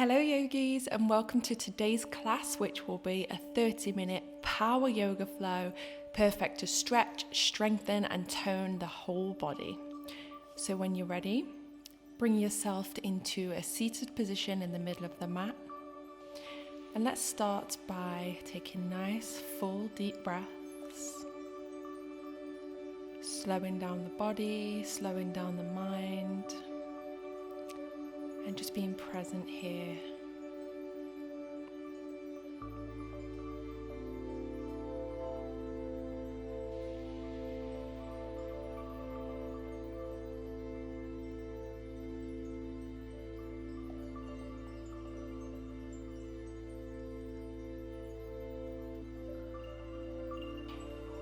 Hello yogis, and welcome to today's class, which will be a 30-minute power yoga flow, perfect to stretch, strengthen and tone the whole body. So when you're ready, bring yourself into a seated position in the middle of the mat. And let's start by taking nice full deep breaths, slowing down the body, slowing down the mind, and just being present here.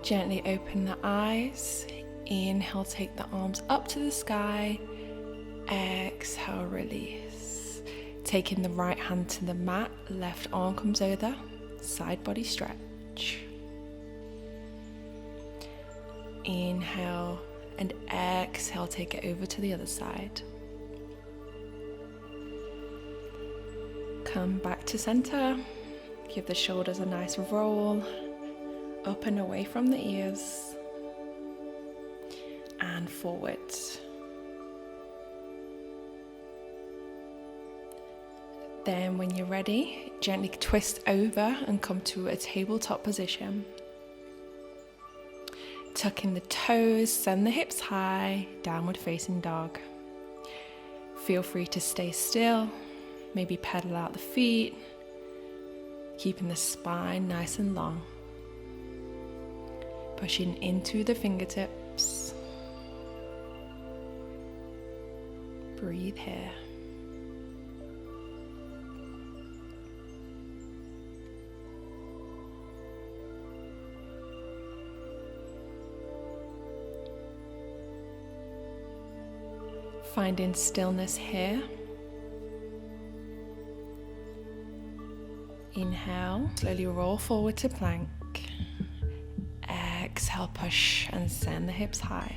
Gently open the eyes. Inhale, take the arms up to the sky. Exhale, release. Taking the right hand to the mat, left arm comes over, side body stretch. Inhale and exhale, take it over to the other side. Come back to center. Give the shoulders a nice roll, up and away from the ears, and forward. Then when you're ready, gently twist over and come to a tabletop position. Tuck in the toes, send the hips high, downward facing dog. Feel free to stay still, maybe pedal out the feet, keeping the spine nice and long. Pushing into the fingertips. Breathe here. Finding stillness here. Inhale, slowly roll forward to plank. Exhale, push and send the hips high.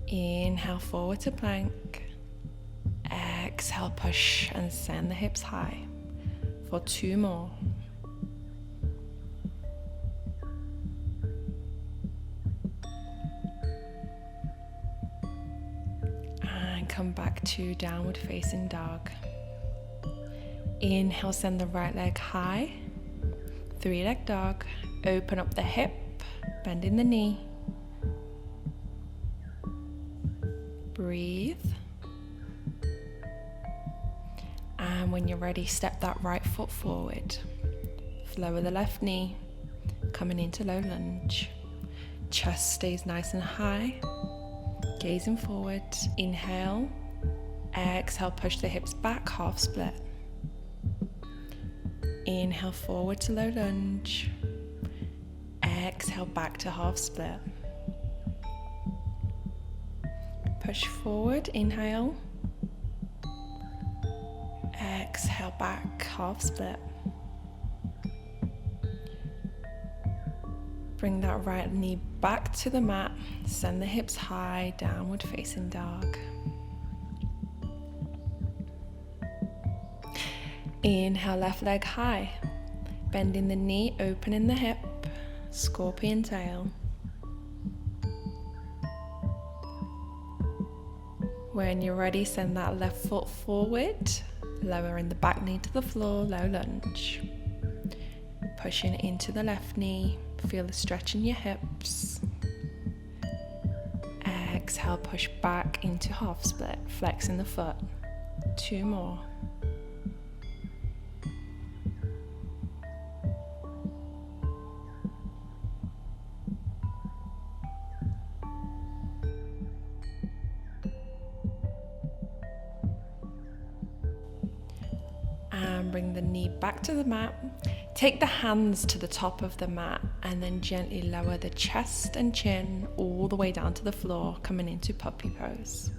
Inhale, forward to plank. Exhale, push and send the hips high. For 2 more. Come back to downward facing dog. Inhale, send the right leg high. 3-leg dog. Open up the hip, bending the knee. Breathe. And when you're ready, step that right foot forward. Lower the left knee, coming into low lunge. Chest stays nice and high. Gazing forward, inhale, exhale, push the hips back, half split. Inhale forward to low lunge, exhale back to half split. Push forward, inhale, exhale back, half split. Bring that right knee back to the mat, send the hips high, downward facing dog. Inhale, left leg high, bending the knee, opening the hip, scorpion tail. When you're ready, send that left foot forward, lowering the back knee to the floor, low lunge. Pushing into the left knee. Feel the stretch in your hips. Exhale, push back into half split, flexing the foot. 2 more. And bring the knee back to the mat. Take the hands to the top of the mat and then gently lower the chest and chin all the way down to the floor, coming into puppy pose.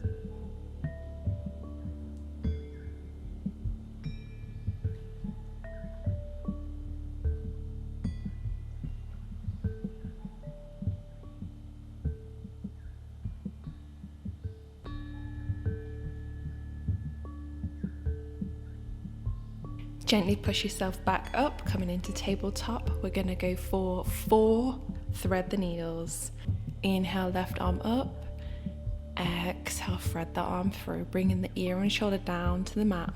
Gently push yourself back up, coming into tabletop. We're going to go for 4 thread the needles. Inhale, left arm up. Exhale, thread the arm through, bringing the ear and shoulder down to the mat.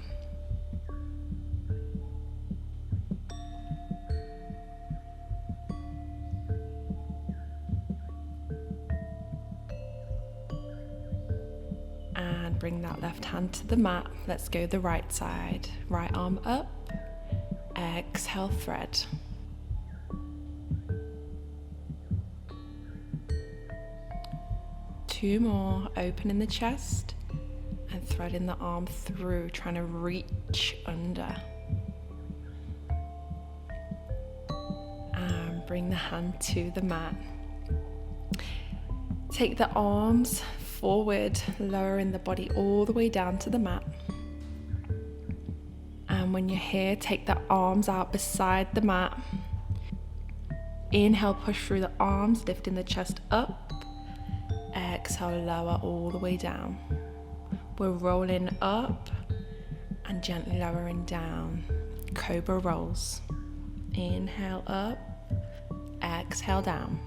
And bring that left hand to the mat. Let's go the right side. Right arm up. Exhale, thread. Two more, opening the chest and threading the arm through, trying to reach under. And bring the hand to the mat. Take the arms forward, lowering the body all the way down to the mat. And when you're here, take the arms out beside the mat. Inhale, push through the arms, lifting the chest up. Exhale, lower all the way down. We're rolling up and gently lowering down. Cobra rolls. Inhale up, exhale down.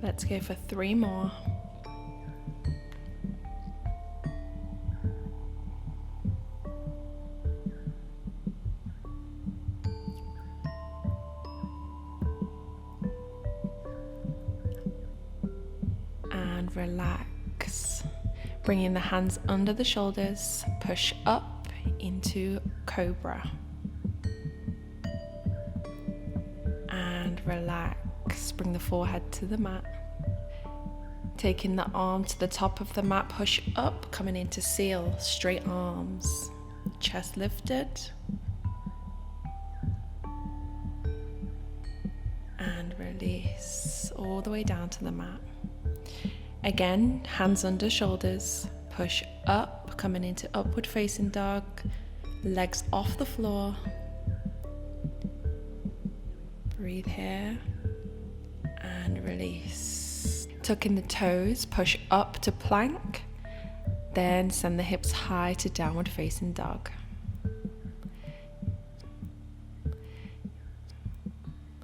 Let's go for 3 more. And relax. Bringing the hands under the shoulders, push up into Cobra. And relax. Bring the forehead to the mat. Taking the arm to the top of the mat, push up, coming into Seal, straight arms, chest lifted. And release all the way down to the mat. Again, hands under shoulders, push up, coming into upward facing dog, legs off the floor. Breathe here and release. Tuck in the toes, push up to plank, then send the hips high to downward facing dog.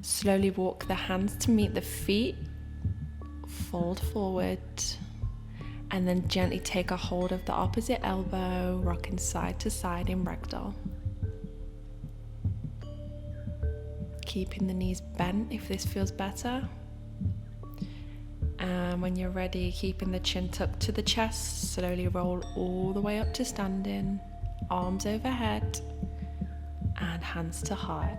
Slowly walk the hands to meet the feet, fold forward, and then gently take a hold of the opposite elbow, rocking side to side in ragdoll. Keeping the knees bent if this feels better. And when you're ready, keeping the chin tucked to the chest, slowly roll all the way up to standing, arms overhead, and hands to heart.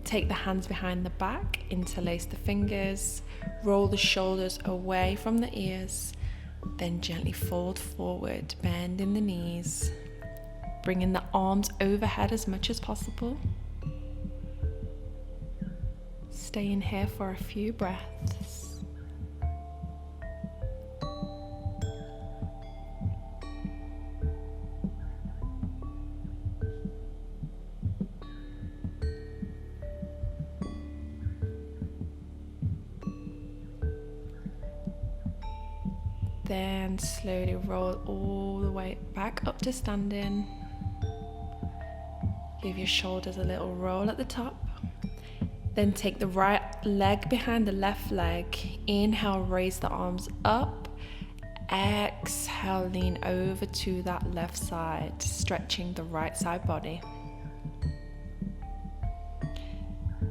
Take the hands behind the back, interlace the fingers, roll the shoulders away from the ears, then gently fold forward, bending the knees, bringing the arms overhead as much as possible. Staying here for a few breaths. Then slowly roll all the way back up to standing. Give your shoulders a little roll at the top. Then take the right leg behind the left leg. Inhale, raise the arms up. Exhale, lean over to that left side, stretching the right side body.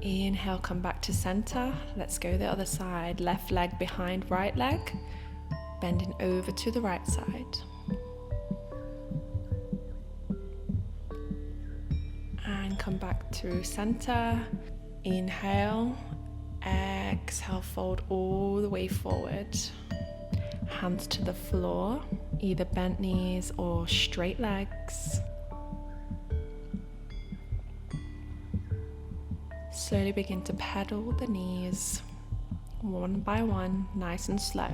Inhale, come back to center. Let's go the other side. Left leg behind right leg, bending over to the right side. And come back through center. Inhale, exhale, fold all the way forward. Hands to the floor, either bent knees or straight legs. Slowly begin to pedal the knees, one by one, nice and slow.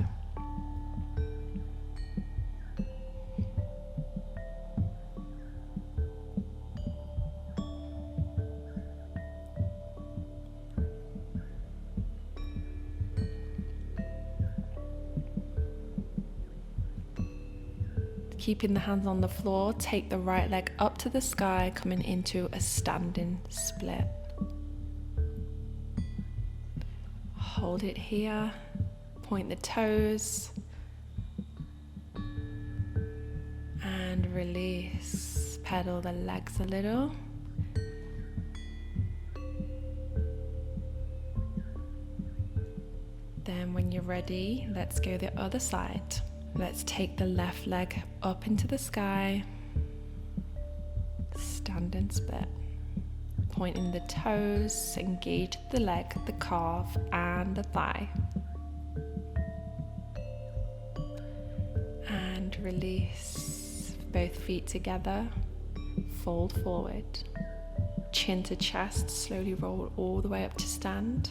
Keeping the hands on the floor, take the right leg up to the sky, coming into a standing split. Hold it here, point the toes, and release. Pedal the legs a little. Then when you're ready, let's go the other side. Let's take the left leg up into the sky, standing split. Pointing the toes, engage the leg, the calf, and the thigh. And release. Both feet together, fold forward. Chin to chest, slowly roll all the way up to stand.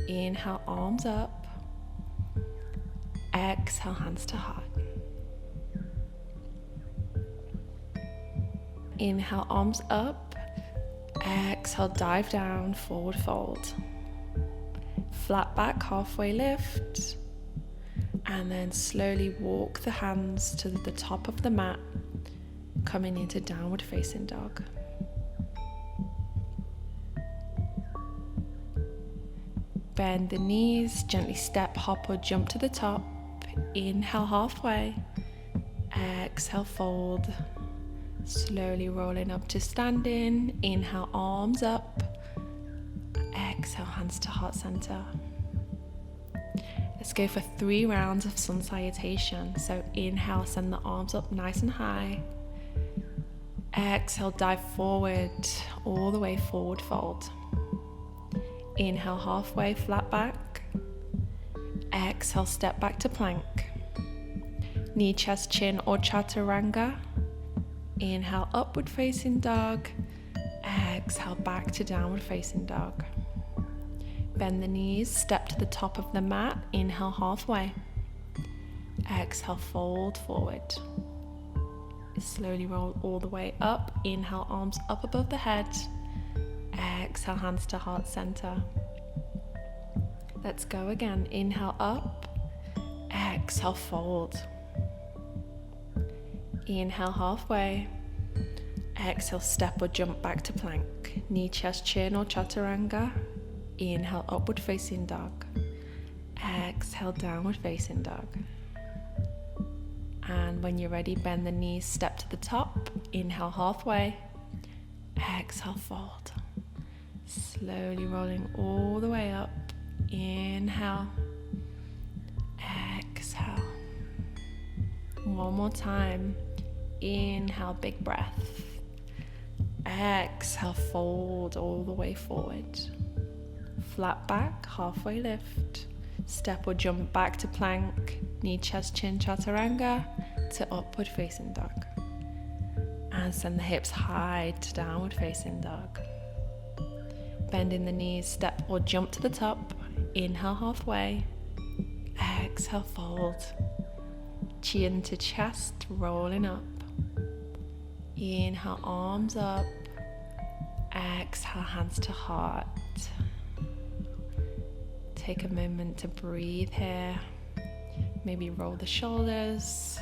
Inhale, arms up. Exhale, hands to heart. Inhale, arms up. Exhale, dive down, forward fold. Flat back, halfway lift. And then slowly walk the hands to the top of the mat, coming into downward facing dog. Bend the knees, gently step, hop or jump to the top. Inhale halfway, exhale fold, slowly rolling up to standing. Inhale, arms up, exhale, hands to heart center. Let's go for 3 rounds of sun salutation. So inhale, send the arms up nice and high. Exhale, dive forward, all the way forward fold. Inhale, halfway, flat back. Exhale, step back to plank. Knee, chest, chin or chaturanga. Inhale, upward facing dog. Exhale, back to downward facing dog. Bend the knees, step to the top of the mat. Inhale, halfway. Exhale, fold forward. Slowly roll all the way up. Inhale, arms up above the head. Exhale, hands to heart center. Let's go again. Inhale, up. Exhale, fold. Inhale, halfway. Exhale, step or jump back to plank. Knee, chest, chin or chaturanga. Inhale, upward facing dog. Exhale, downward facing dog. And when you're ready, bend the knees, step to the top. Inhale, halfway. Exhale, fold. Slowly rolling all the way up. Inhale. Exhale. One more time. Inhale, big breath. Exhale, fold all the way forward. Flat back, halfway lift. Step or jump back to plank. Knee, chest, chin, chaturanga to upward facing dog. And send the hips high to downward facing dog. Bending the knees, step or jump to the top. Inhale, halfway. Exhale, fold. Chin to chest, rolling up. Inhale, arms up. Exhale, hands to heart. Take a moment to breathe here. Maybe roll the shoulders.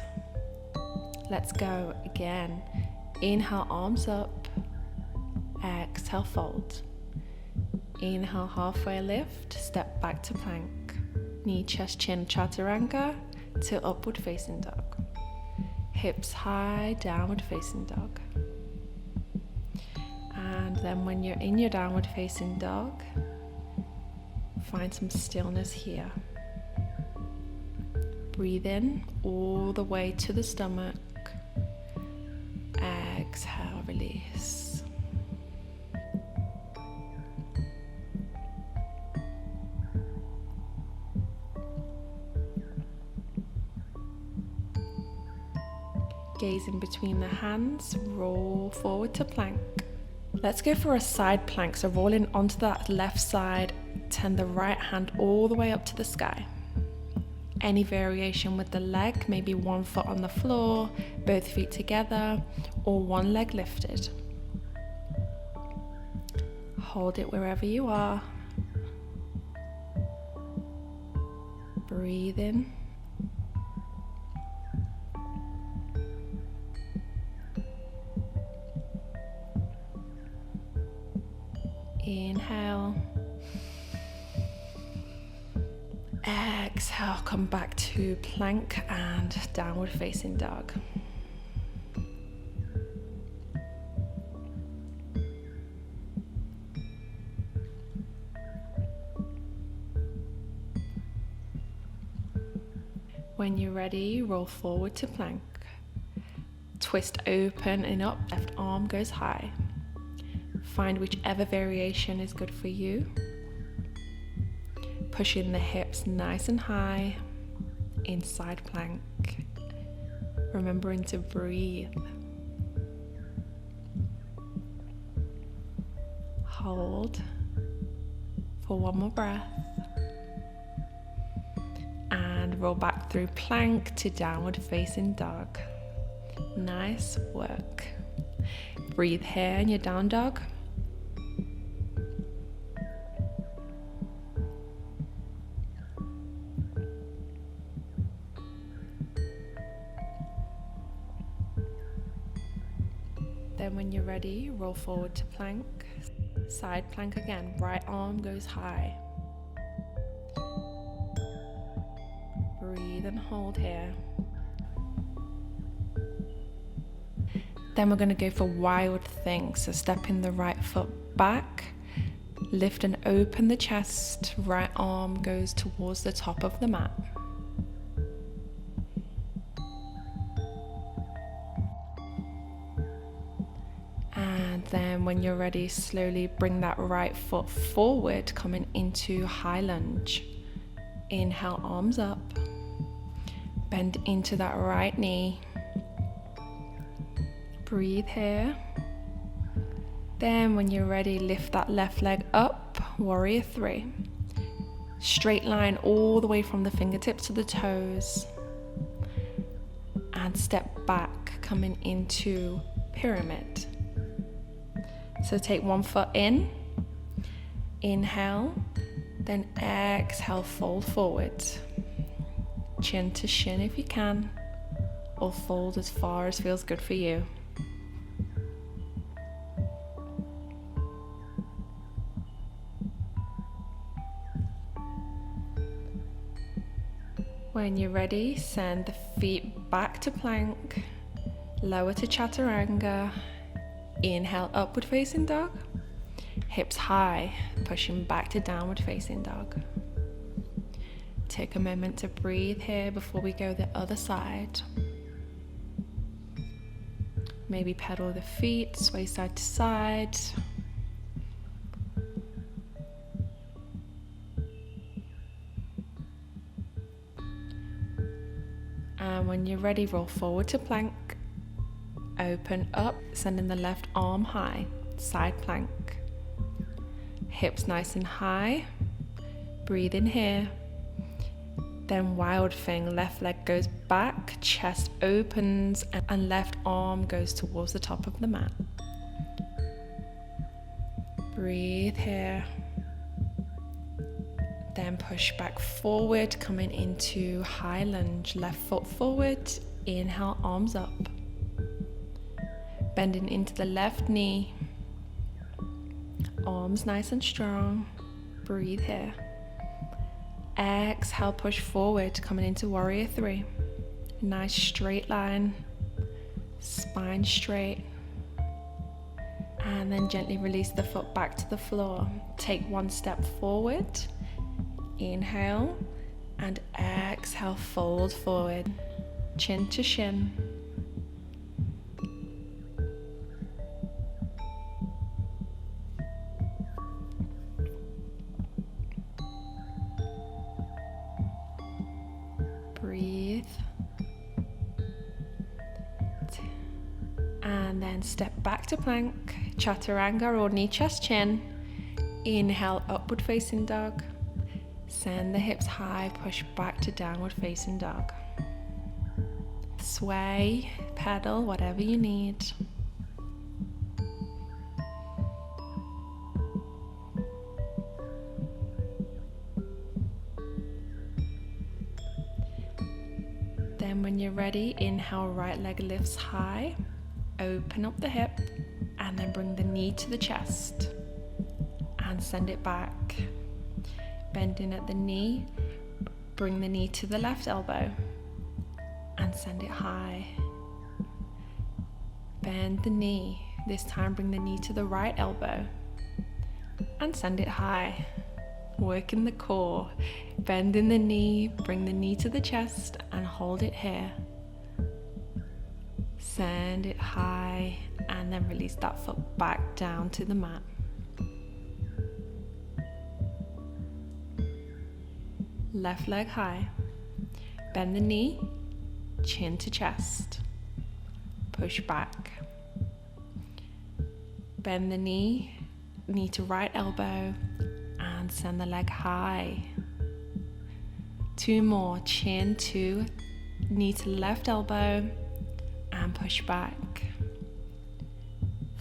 Let's go again. Inhale, arms up. Exhale, fold. Inhale, halfway lift, step back to plank. Knee, chest, chin, chaturanga to upward facing dog. Hips high, downward facing dog. And then when you're in your downward facing dog, find some stillness here. Breathe in all the way to the stomach. Exhale, release. Gaze in between the hands, roll forward to plank. Let's go for a side plank, so rolling onto that left side, turn the right hand all the way up to the sky. Any variation with the leg, maybe one foot on the floor, both feet together, or one leg lifted. Hold it wherever you are. Breathe in. Exhale, come back to plank and downward facing dog. When you're ready, roll forward to plank. Twist open and up, left arm goes high. Find whichever variation is good for you. Pushing the hips nice and high, inside plank. Remembering to breathe. Hold for one more breath. And roll back through plank to downward facing dog. Nice work. Breathe here in your down dog. Then when you're ready, roll forward to plank. Side plank again, right arm goes high. Breathe and hold here. Then we're going to go for wild thing. So stepping the right foot back, lift and open the chest, right arm goes towards the top of the mat. And then when you're ready, slowly bring that right foot forward, coming into high lunge. Inhale, arms up. Bend into that right knee. Breathe here. Then when you're ready, lift that left leg up, warrior three. Straight line all the way from the fingertips to the toes. And step back, coming into pyramid. So take one foot in, inhale, then exhale, fold forward. Chin to shin if you can, or fold as far as feels good for you. When you're ready, send the feet back to plank, lower to chaturanga. Inhale, upward facing dog. Hips high, pushing back to downward facing dog. Take a moment to breathe here before we go the other side. Maybe pedal the feet, sway side to side. And when you're ready, roll forward to plank. Open up, sending the left arm high, side plank. Hips nice and high. Breathe in here. Then wild thing, left leg goes back, chest opens, and left arm goes towards the top of the mat. Breathe here. Then push back forward, coming into high lunge, left foot forward. Inhale, arms up. Bending into the left knee. Arms nice and strong. Breathe here. Exhale, push forward, coming into warrior three. Nice straight line. Spine straight. And then gently release the foot back to the floor. Take one step forward. Inhale. And exhale, fold forward. Chin to shin. Breathe. And then step back to plank, chaturanga or knee, chest, chin. Inhale, upward facing dog. Send the hips high, push back to downward facing dog. Sway, pedal, whatever you need. Then when you're ready, inhale, right leg lifts high, open up the hip, and then bring the knee to the chest and send it back. Bending at the knee, Bring the knee to the left elbow and send it high. Bend the knee. This time bring the knee to the right elbow and send it high. Work in the core. Bend in the knee, bring the knee to the chest and hold it here. Send it high and then release that foot back down to the mat. Left leg high. Bend the knee, chin to chest. Push back. Bend the knee, knee to right elbow and send the leg high. 2 more, chin to knee to left elbow and push back.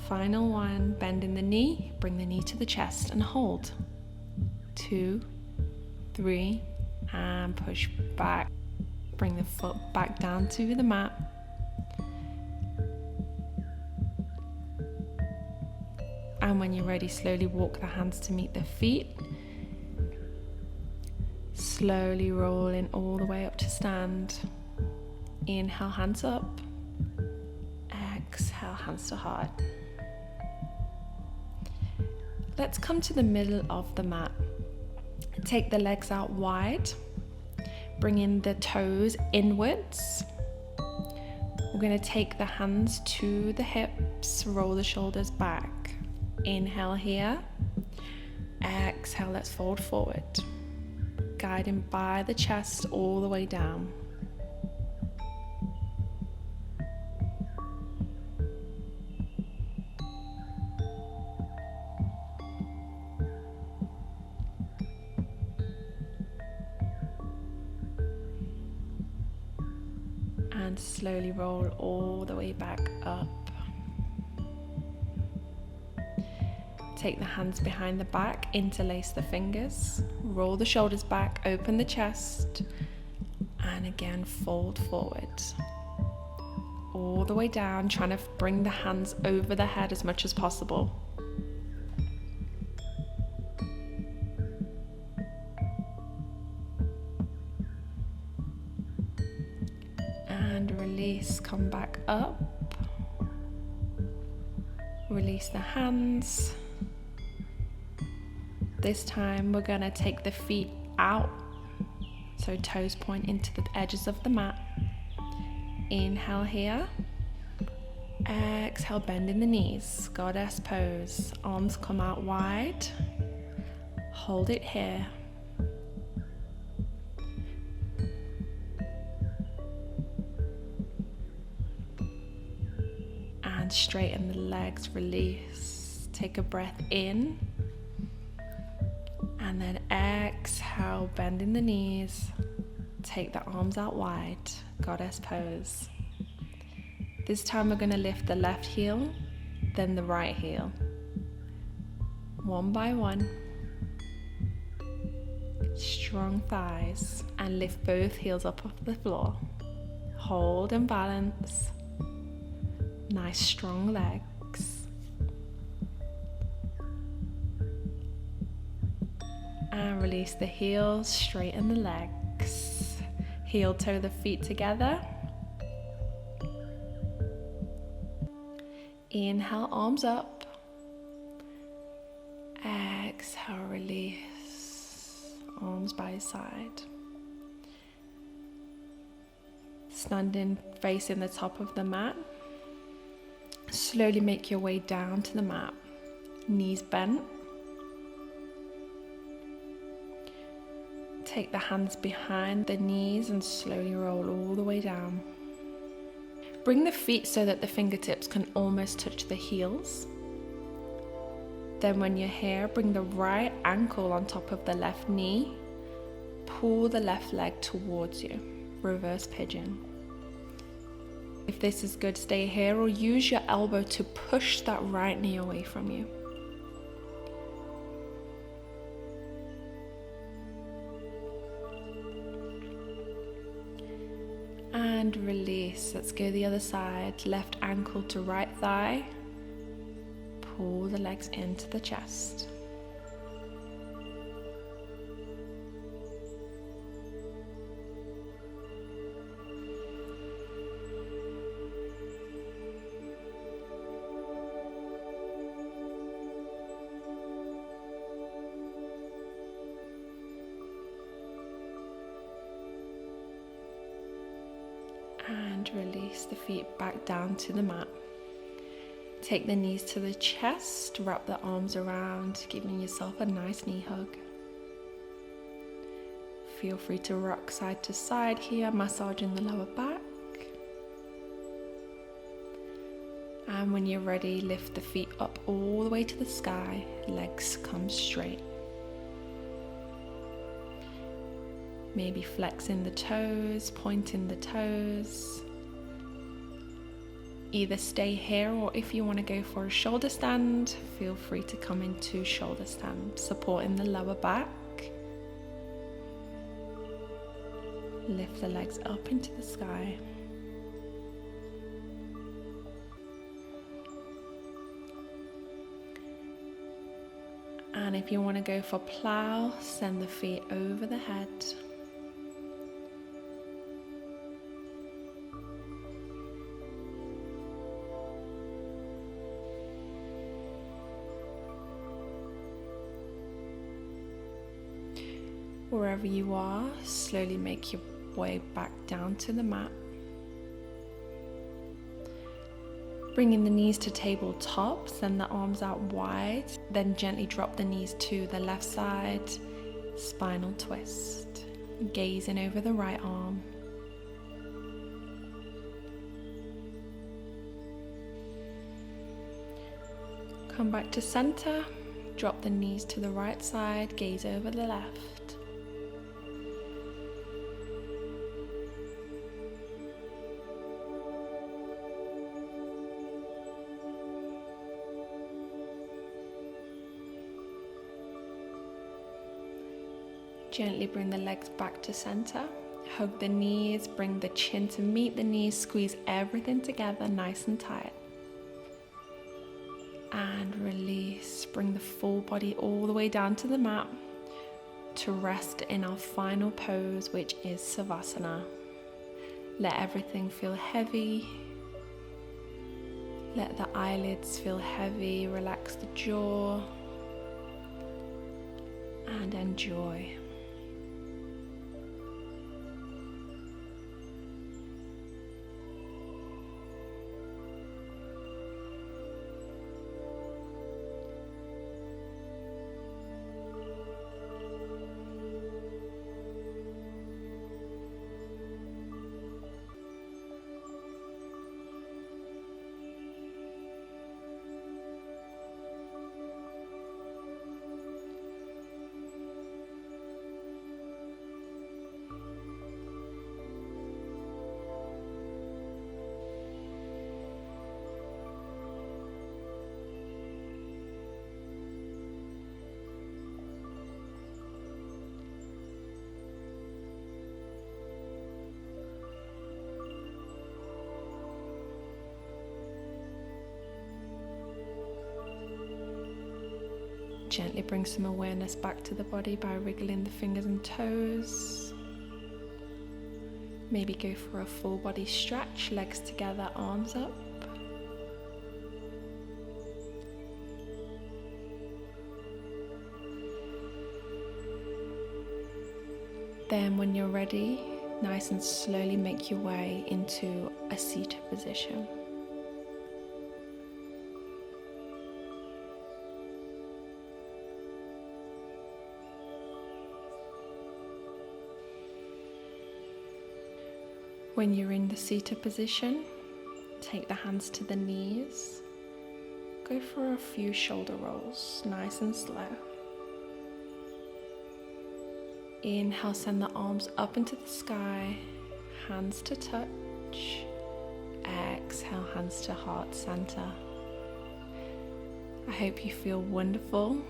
Final one, bend in the knee, bring the knee to the chest and hold. 2, 3, and push back. Bring the foot back down to the mat. And when you're ready, slowly walk the hands to meet the feet. Slowly rolling all the way up to stand. Inhale, hands up. Exhale, hands to heart. Let's come to the middle of the mat. Take the legs out wide. Bring in the toes inwards. We're going to take the hands to the hips, roll the shoulders back. Inhale here. Exhale, let's fold forward. Guiding by the chest all the way down. And slowly roll all the way back up. Take the hands behind the back, interlace the fingers, roll the shoulders back, open the chest, and again fold forward. All the way down, trying to bring the hands over the head as much as possible. And release, come back up. Release the hands. This time we're going to take the feet out, so toes point into the edges of the mat. Inhale here. Exhale, bend in the knees, goddess pose. Arms come out wide. Hold it here. And straighten the legs, release. Take a breath in. And then exhale, bend in the knees. Take the arms out wide, goddess pose. This time we're going to lift the left heel, then the right heel. One by one. Strong thighs. And lift both heels up off the floor. Hold and balance. Nice strong legs. And release the heels, straighten the legs. Heel toe the feet together. Inhale, arms up. Exhale, release. Arms by your side. Standing facing the top of the mat. Slowly make your way down to the mat. Knees bent. Take the hands behind the knees and slowly roll all the way down. Bring the feet so that the fingertips can almost touch the heels. Then when you're here, bring the right ankle on top of the left knee. Pull the left leg towards you. Reverse pigeon. If this is good, stay here or use your elbow to push that right knee away from you. And release. Let's go the other side. Left ankle to right thigh. Pull the legs into the chest. And release the feet back down to the mat. Take the knees to the chest, wrap the arms around, giving yourself a nice knee hug. Feel free to rock side to side here, massaging the lower back. And when you're ready, lift the feet up all the way to the sky, legs come straight. Maybe flexing the toes, pointing the toes. Either stay here, or if you want to go for a shoulder stand, feel free to come into shoulder stand, supporting the lower back. Lift the legs up into the sky. And if you want to go for plow, send the feet over the head. Wherever you are, slowly make your way back down to the mat. Bringing the knees to tabletop, send the arms out wide, then gently drop the knees to the left side, spinal twist, gazing over the right arm. Come back to center, drop the knees to the right side, gaze over the left. Gently bring the legs back to center. Hug the knees, bring the chin to meet the knees, squeeze everything together nice and tight. And release. Bring the full body all the way down to the mat to rest in our final pose, which is Savasana. Let everything feel heavy. Let the eyelids feel heavy. Relax the jaw. And enjoy. Gently bring some awareness back to the body by wriggling the fingers and toes. Maybe go for a full body stretch, legs together, arms up. Then when you're ready, nice and slowly make your way into a seated position. When you're in the seated position, take the hands to the knees. Go for a few shoulder rolls, nice and slow. Inhale, send the arms up into the sky, hands to touch. Exhale, hands to heart center. I hope you feel wonderful.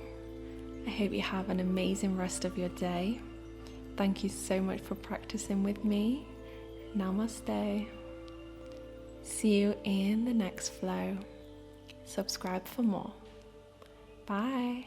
I hope you have an amazing rest of your day. Thank you so much for practicing with me. Namaste. See you in the next flow. Subscribe for more. Bye.